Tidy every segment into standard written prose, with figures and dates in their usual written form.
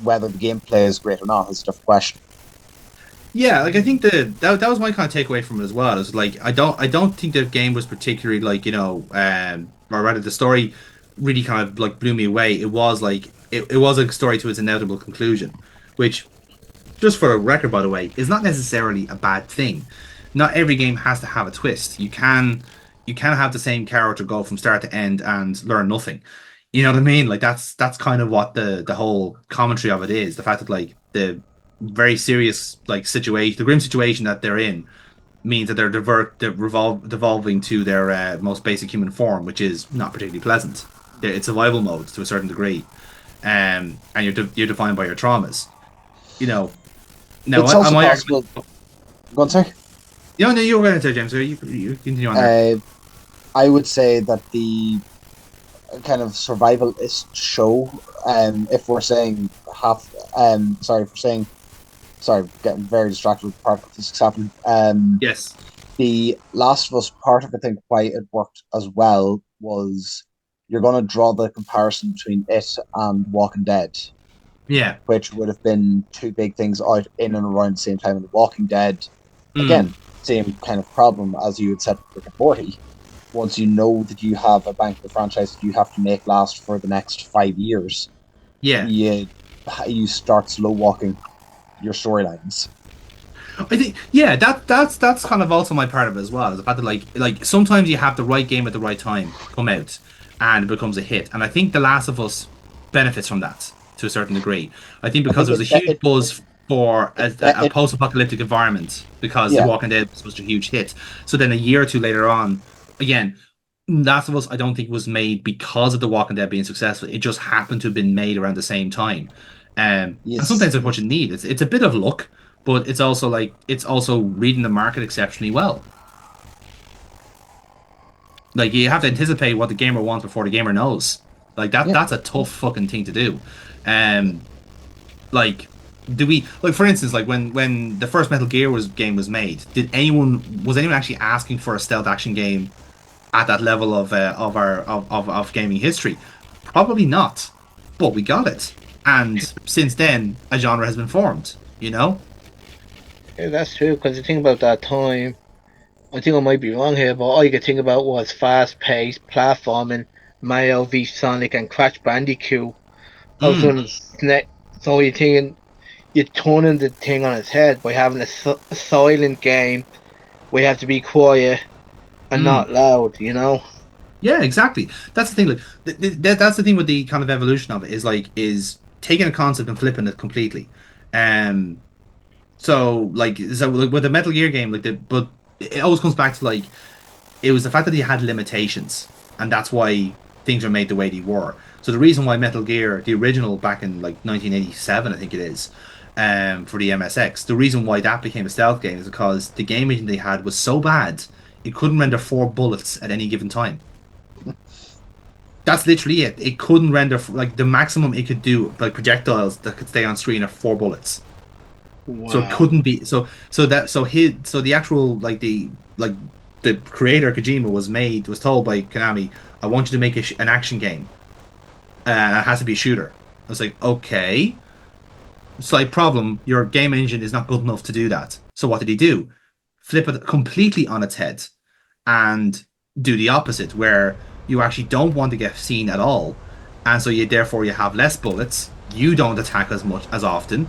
whether the gameplay is great or not is a different question. Yeah, like I think that was my kind of takeaway from it as well. Is like I don't think the game was particularly like or rather the story really kind of like blew me away. It was like it was a story to its inevitable conclusion, which just for a record, by the way, is not necessarily a bad thing. Not every game has to have a twist. You can have the same character go from start to end and learn nothing. You know what I mean? Like that's kind of what the whole commentary of it is. The fact that like the very serious like situation, the grim situation that they're in, means that they're devolving to their most basic human form, which is not particularly pleasant. It's survival mode to a certain degree, and you're defined by your traumas. You know, no, It's also my possible. argument. Go on, sorry. No, you were going to say, James. So you continue on there. Uh, I would say that the kind of survivalist show, if we're saying sorry, if we're saying, sorry, getting very distracted with part of this happening. Yes. The Last of Us part of I think why it worked as well was you're going to draw the comparison between it and Walking Dead, Yeah. which would have been two big things out in and around the same time. In The Walking Dead, Mm. again, same kind of problem as you had said with Rick and Morty. Once you know that you have a bank of the franchise that you have to make last for the next 5 years, Yeah. you you start slow walking your storylines. I think yeah, that's kind of also my part of it as well. Is the fact that like sometimes you have the right game at the right time come out and it becomes a hit. And I think The Last of Us benefits from that to a certain degree. I think I because think there was a huge buzz for a it post-apocalyptic environment because The yeah, Walking Dead was such a huge hit. So then a year or two later on, again, Last of Us I don't think was made because of The Walking Dead being successful. It just happened to have been made around the same time. And yes, sometimes that's what you need. It's a bit of luck, but it's also reading the market exceptionally well. Like you have to anticipate what the gamer wants before the gamer knows. Like yeah. that's a tough fucking thing to do. Um, like do we like for instance like when the first Metal Gear was game was made, did anyone was anyone actually asking for a stealth action game at that level of gaming history? Probably not. But we got it. And since then, a genre has been formed, you know? Yeah, that's true. Because the thing about that time, I think I might be wrong here, but all you could think about was fast-paced platforming, Mario v Sonic and Crash Bandicoot. All of a Mm, sudden, so you're thinking you're turning the thing on its head by having a silent game where you have to be quiet and mm. not loud. You know? Yeah, exactly. That's the thing. Like, that's the thing with the kind of evolution of it is taking a concept and flipping it completely. Um, so like with the Metal Gear game, but it always comes back to like it was the fact that you had limitations, and that's why things are made the way they were. So the reason why Metal Gear, the original back in like 1987, I think it is, for the MSX, the reason why that became a stealth game is because the game engine they had was so bad it couldn't render 4 bullets at any given time. That's literally it. It couldn't render like the maximum it could do, like projectiles that could stay on screen are 4 bullets. So it Wow. couldn't be so the actual like the creator Kojima was told by Konami, I want you to make an action game. It has to be a shooter. I was like, okay. Slight problem. Your game engine is not good enough to do that. So what did he do? Flip it completely on its head and do the opposite, where you actually don't want to get seen at all, and so you have less bullets. You don't attack as much as often.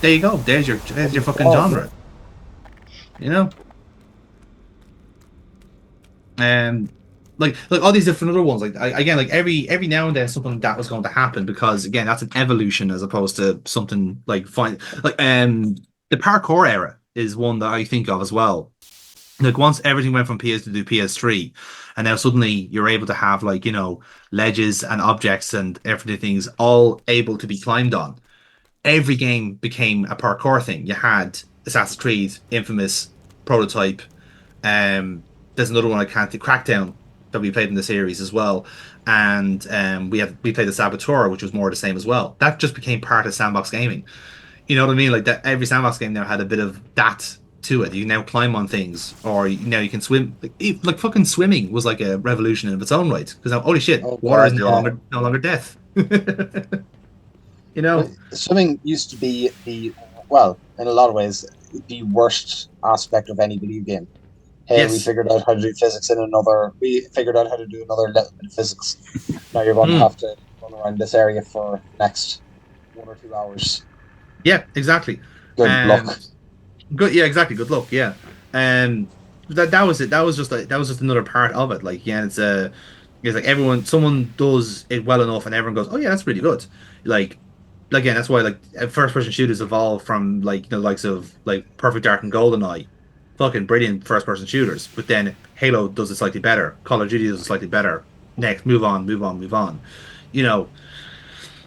There you go. There's your fucking Oh yeah, genre. You know, and like all these different other ones. Like again, like every now and then something like that was going to happen because again, that's an evolution as opposed to something like fine. Like the parkour era is one that I think of as well. Like once everything went from PS to PS3, and now suddenly you're able to have like ledges and objects and everything's all able to be climbed on. Every game became a parkour thing. You had Assassin's Creed, Infamous, Prototype. There's another one I can't do, Crackdown, that we played in the series as well, and we played the Saboteur, which was more the same as well. That just became part of sandbox gaming. You know what I mean? Like that, every sandbox game now had a bit of that to it. You now climb on things, or now you can swim. Like fucking swimming was like a revolution in its own right. Because now, holy shit, oh water is god, yeah. no longer death. You know? Swimming used to be well, in a lot of ways, the worst aspect of any video game. Hey, we Yes. figured out how to do physics in another. We figured out how to do another little bit of physics. Now you're going to Mm. have to run around this area for the next 1 or 2 hours. Yeah, exactly. Good Um, luck. Good. Yeah, exactly. Good luck. Yeah. Um, that was it. That was just another part of it. Like, yeah, it's like everyone, someone does it well enough, and everyone goes, "Oh yeah, that's really good." Like, again, that's why like first person shooters evolved from like the likes of like Perfect Dark and GoldenEye, fucking brilliant first person shooters. But then Halo does it slightly better. Call of Duty does it slightly better. Next, move on, move on, move on. You know,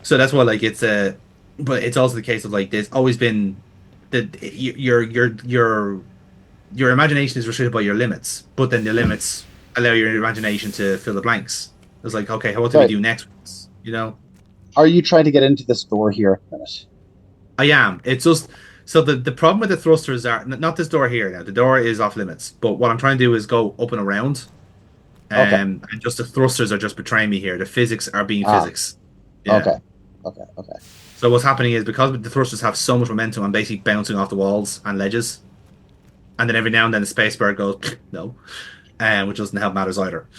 so that's why like but it's also the case of like there's always been that your imagination is restricted by your limits, but then the limits allow your imagination to fill the blanks. It's like, okay, what do we Right. do next? You know, Are you trying to get into this door here at the minute? I am. It's just so the problem with the thrusters are not this door here now. The door is off limits, but what I'm trying to do is go up and around, Okay. and just the thrusters are just betraying me here. The physics are being Ah, physics. Yeah. okay. Okay. Okay. So what's happening is because the thrusters have so much momentum, I'm basically bouncing off the walls and ledges, and then every now and then the spacebar goes no, which doesn't help matters either.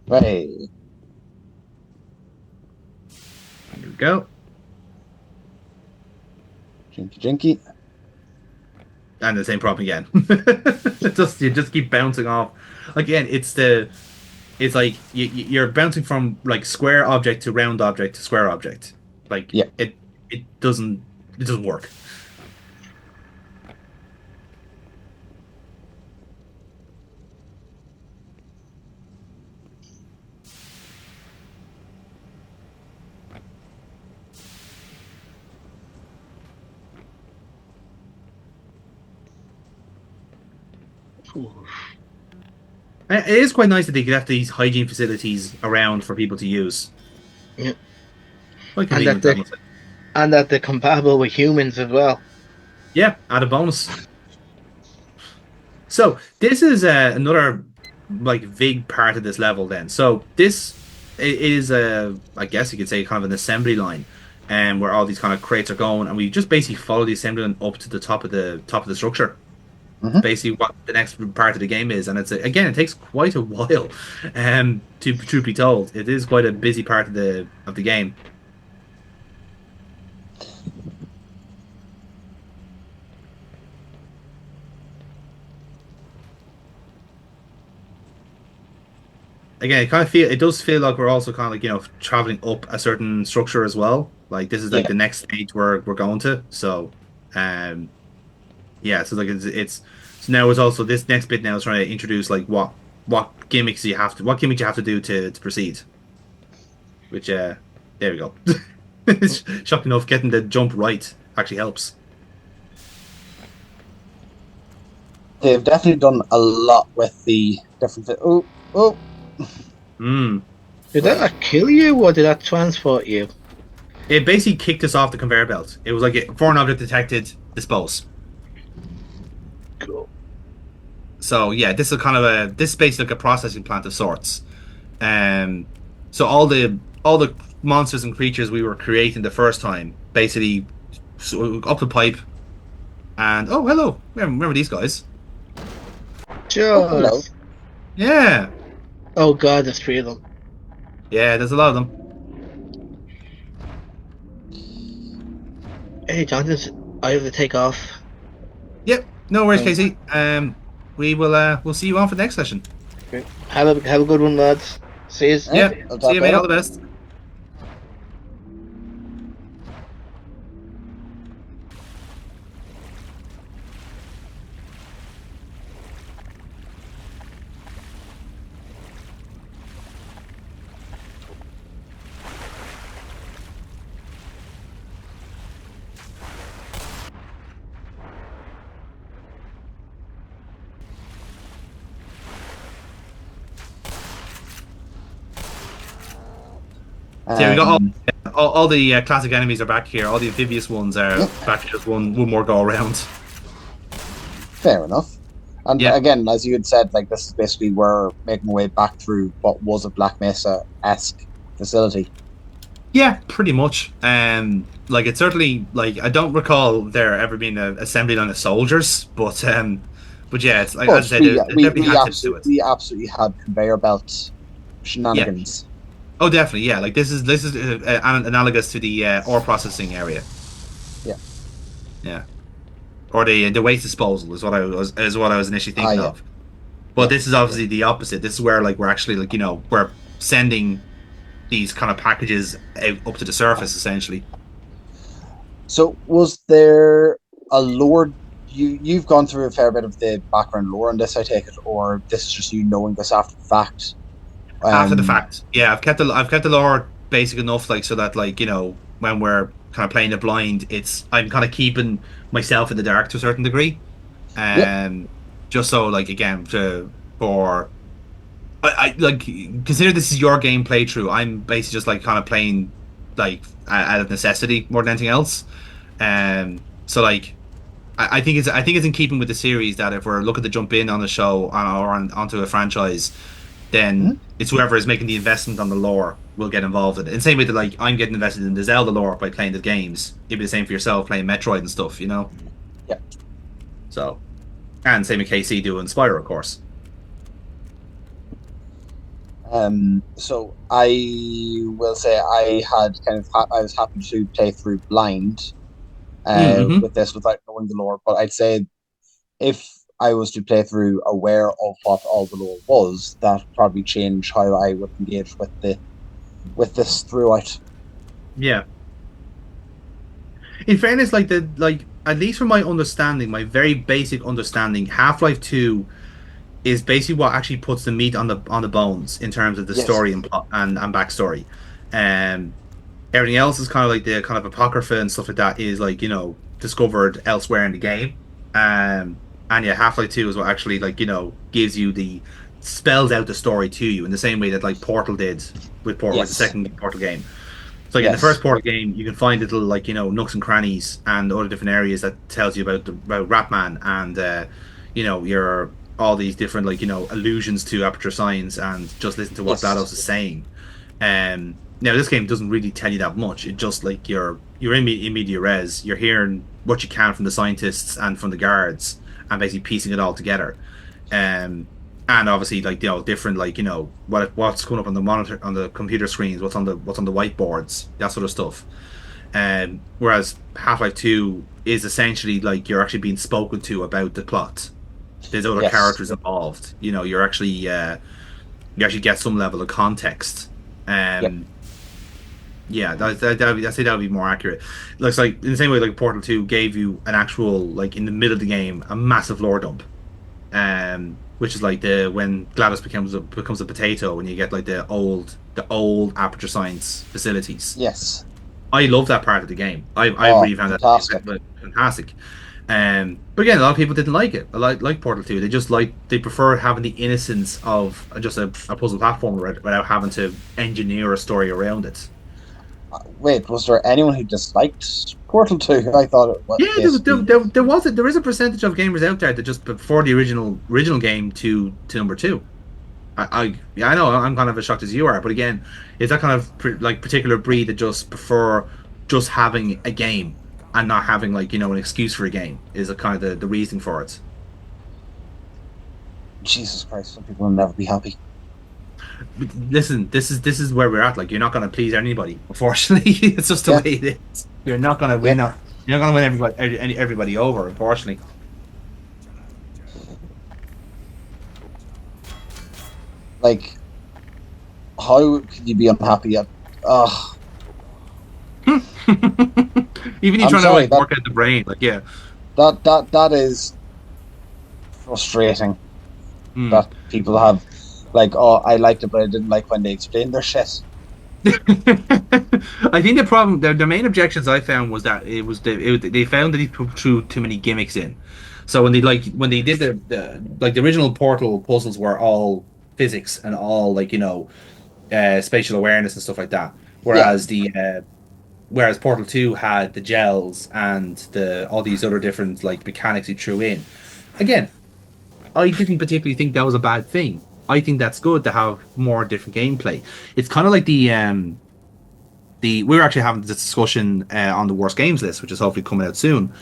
Right. Here we go, Jinky jinky. and the same problem again. Just you just keep bouncing off. Again, it's like you're bouncing from like square object to round object to square object. Like Yeah. it doesn't work. It is quite nice that they have these hygiene facilities around for people to use. Yeah. Quite And that convenient, I they must say. and that they're compatible with humans as well. Yeah, add a bonus. So this is another like big part of this level. Then, so this is I guess you could say kind of an assembly line, and where all these kind of crates are going, and we just basically follow the assembly line up to the top of the structure. It's Hmm. basically what the next part of the game is, and again it takes quite a while. To truth be told, it is quite a busy part of the game. Again, it does feel like we're also kind of like traveling up a certain structure as well. Like this is like Yeah. the next stage we're going to. So, um, yeah. So like it's so now it's also this next bit now is trying to introduce like what gimmicks you have to do to proceed. Which there we go. It's shocking enough, getting the jump right actually helps. They've definitely done a lot with the different. Oh, oh, Mm. Did that right. not kill you or did that transport you? It basically kicked us off the conveyor belt. It was like foreign object detected, dispose. Cool. So yeah, this is basically like a processing plant of sorts. Um, so all the monsters and creatures we were creating the first time, basically up the pipe, and oh hello, remember these guys? Oh, hello. Just. Yeah, Oh god, there's three of them. yeah, there's a lot of them. Hey, I have to take off. Yep, no worries, Right. Casey. We'll see you on for the next session. Okay. Have a good one, lads. See you. Right. Yeah, I'll see talk you, mate. All later. the best. So yeah, we got Um. all the classic enemies are back here. All the amphibious ones are Yep. back here. Just one more go around. Fair enough. And Yeah, again, as you had said, like this is basically we're making our way back through what was a Black Mesa-esque facility. yeah, pretty much. Like it's certainly like I don't recall there ever being a assembly line of soldiers, but yeah, it's like as I But said, there definitely had tips to it. we absolutely had conveyor belt Yeah. shenanigans. Oh, definitely. Yeah. Like this is analogous to the ore processing area. Yeah. Yeah. Or the waste disposal is what I was initially Ah, thinking yeah. of. But Yeah. this is Yeah. obviously the opposite. This is where like we're actually like we're sending these kind of packages out up to the surface essentially. So was there a lore you've gone through a fair bit of the background lore on this, I take it, or this is just you knowing this after the fact? After the Um, fact, yeah, I've kept the lore basic enough, like so that like when we're kind of playing it blind, I'm kind of keeping myself in the dark to a certain degree, yep. um, just so like again for I like consider this is your game playthrough. I'm basically just like kind of playing like out of necessity more than anything else, so like. I think it's in keeping with the series that if we're looking to jump in on a show onto a franchise, then Mhm. it's whoever is making the investment on the lore will get involved in it. In the same way that like I'm getting invested in the Zelda lore by playing the games, it'd be the same for yourself playing Metroid and stuff, you know. Yep. So and same with KC doing Spyro, of course. So I will say I had kind of I was happy to play through blind Mm-hmm. with this without knowing the lore, but I'd say if I was to play through aware of what all the lore was, that would probably change how I would engage with this throughout. Yeah. In fairness, like at least from my understanding, my very basic understanding, Half-Life 2 is basically what actually puts the meat on the bones in terms of the Yes, story and plot and backstory. Um Everything else is kind of like the kind of apocrypha and stuff like that is like, discovered elsewhere in the game. And yeah, Half-Life 2 is what actually like, gives you the spells out the story to you in the same way that like Portal did with Portal, like the yes, second Portal game. So like in the first yes, Portal game, you can find little like, nooks and crannies and other different areas that tells you about Ratman and your all these different like, allusions to Aperture Science and just listen to what yes, GLaDOS is saying. Now this game doesn't really tell you that much. It just like you're in media res. You're hearing what you can from the scientists and from the guards, and basically piecing it all together. Um, and obviously like different like what's coming up on the monitor on the computer screens, what's on the whiteboards, that sort of stuff. Whereas Half-Life 2 is essentially like you're actually being spoken to about the plot. There's other yes, characters involved. You actually get some level of context. yep, Um, yeah, I'd say that would be more accurate. Looks like in the same way like Portal 2 gave you an actual like in the middle of the game a massive lore dump. Which is like the when GLaDOS becomes a potato and you get like the old Aperture Science facilities. yes. I love that part of the game. I Oh, really found that fantastic. fantastic. But again, a lot of people didn't like it. I like Portal 2. They prefer having the innocence of just a puzzle platformer without having to engineer a story around it. Wait, was there anyone who disliked Portal 2? I thought it was Yeah, basically. there is a percentage of gamers out there that just prefer the original game to number two. Yeah, I know I'm kind of as shocked as you are, but again, it's that kind of like particular breed that just prefer just having a game and not having like an excuse for a game is a kind of the reasoning for it. Jesus Christ, some people will never be happy. But listen, this is where we're at. Like you're not going to please anybody. Unfortunately, it's just the way Yeah, it is. You're not going to yeah. win. You're not going to win everybody over. Unfortunately. Like, how could you be unhappy at? Ugh, Even you I'm trying to sorry like that work out the brain, like yeah. that is frustrating Hmm. that people have like, oh, I liked it, but I didn't like when they explained their shit. I think the problem, the main objections I found was that they found that he put through too many gimmicks in. So when they did the original Portal puzzles were all physics and all like spatial awareness and stuff like that. Yeah, Whereas Portal 2 had the gels and the all these other different like mechanics he threw in. Again, I didn't particularly think that was a bad thing. I think that's good to have more different gameplay. It's kind of like the we were actually having this discussion on the worst games list, which is hopefully coming out soon.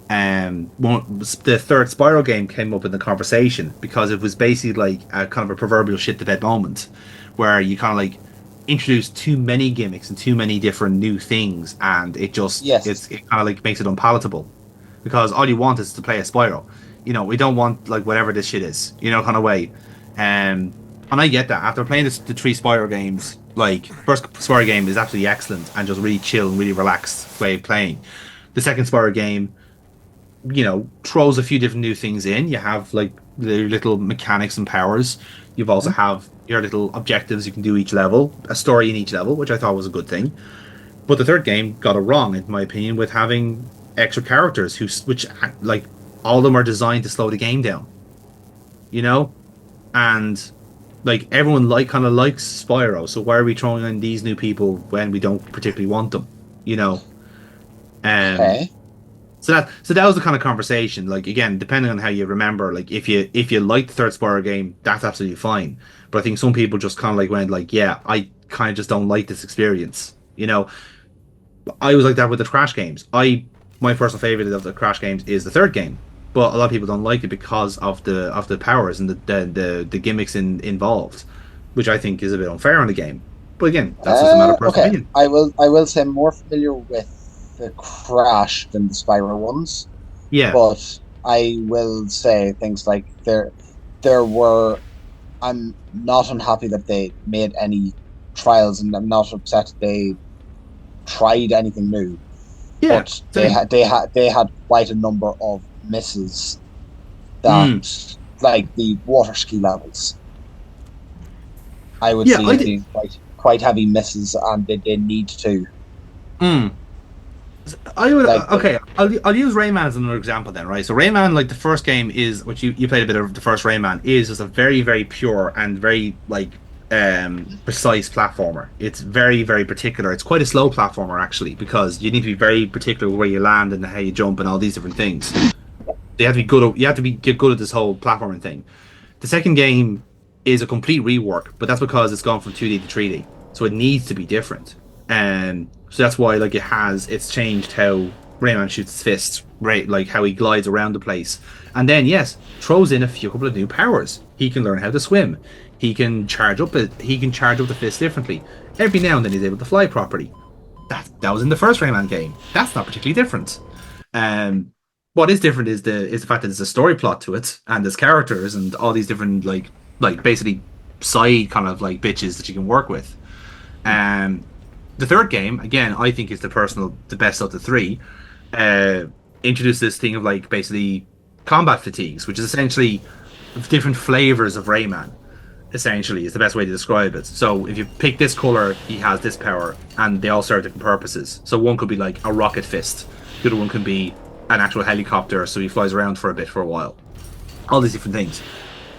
The third Spiral game came up in the conversation because it was basically like a kind of a proverbial shit the bed moment, where you kind of like introduce too many gimmicks and too many different new things, and Yes. it kind of like makes it unpalatable because all you want is to play a Spiral. We don't want like whatever this shit is, kind of way. Um, and I get that after playing the three Spiral games, like first Spiral game is absolutely excellent and just really chill and really relaxed way of playing. The second Spiral game, throws a few different new things in. You have like the little mechanics and powers. You've also have your little objectives you can do each level, a story in each level, which I thought was a good thing. But the third game got it wrong, in my opinion, with having extra characters which like all of them are designed to slow the game down, you know, and like everyone kind of likes Spyro, so why are we throwing in these new people when we don't particularly want them, you know? Um, Okay. so that was the kind of conversation. Like again, depending on how you remember, like if you like the third Spyro game, that's absolutely fine. But I think some people just kind of like went like, yeah, I kind of just don't like this experience. I was like that with the Crash games. My personal favorite of the Crash games is the third game, but a lot of people don't like it because of the powers and the gimmicks involved, which I think is a bit unfair on the game. But again, that's just a matter of personal Okay. opinion. I will say I'm more familiar with the Crash than the Spyro ones, Yeah, but I will say things like there were. I'm not unhappy that they made any trials, and I'm not upset that they tried anything new. yeah, But same. they had quite a number of misses Mm. that, like the water ski levels, I would Yeah, see I as did. being quite heavy misses, and they need to Mm. I would like the okay. I'll use Rayman as another example then, right? So Rayman, like the first game is, which you played a bit of the first Rayman, is just a very very pure and very like precise platformer. It's very very particular. It's quite a slow platformer actually because you need to be very particular where you land and how you jump and all these different things. They have to be good. You have to be get good at this whole platforming thing. The second game is a complete rework, but that's because it's gone from 2D to 3D, so it needs to be different. And so that's why like it's changed how Rayman shoots his fists, right? Like how he glides around the place, and then yes, throws in a few couple of new powers. He can learn how to swim. He can charge up the fist differently. Every now and then he's able to fly properly. That was in the first Rayman game. That's not particularly different. Um, what is different is the fact that there's a story plot to it and there's characters and all these different like basically side kind of like bitches that you can work with. Um, the third game again, I think is the best of the three. Uh, Introduced this thing of like basically combat fatigues, which is essentially different flavors of Rayman essentially is the best way to describe it. So if you pick this color, he has this power, and they all serve different purposes. So one could be like a rocket fist, the other one can be an actual helicopter, so he flies around for a bit for a while. All these different things.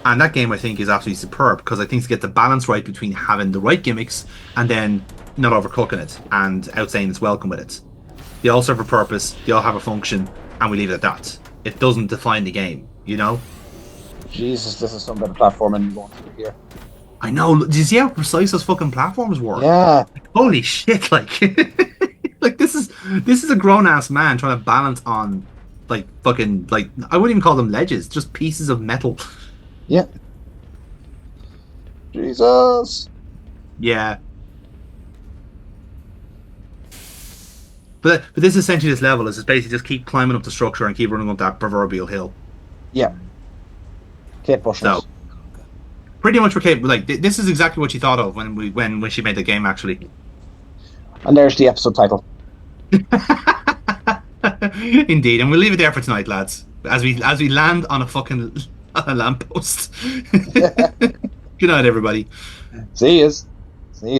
And that game I think is absolutely superb because I think to get the balance right between having the right gimmicks and then not overcooking it and outstaying its welcome with it. They all serve a purpose, they all have a function, and we leave it at that. It doesn't define the game, you know? Jesus. This is some bit of platforming going through here. I know. Do you see how precise those fucking platforms were? Yeah. Holy shit! Like, like this is a grown ass man trying to balance on like fucking like I wouldn't even call them ledges, just pieces of metal. Yeah. Jesus. Yeah, but this essentially this level is just basically just keep climbing up the structure and keep running up that proverbial hill. Yeah. Keep pushing So it. pretty much we're capable. Like this is exactly what she thought of when she made the game actually. And there's the episode title. Indeed, and we'll leave it there for tonight, lads. As we land on a fucking on a lamppost. Good night, everybody. See yous.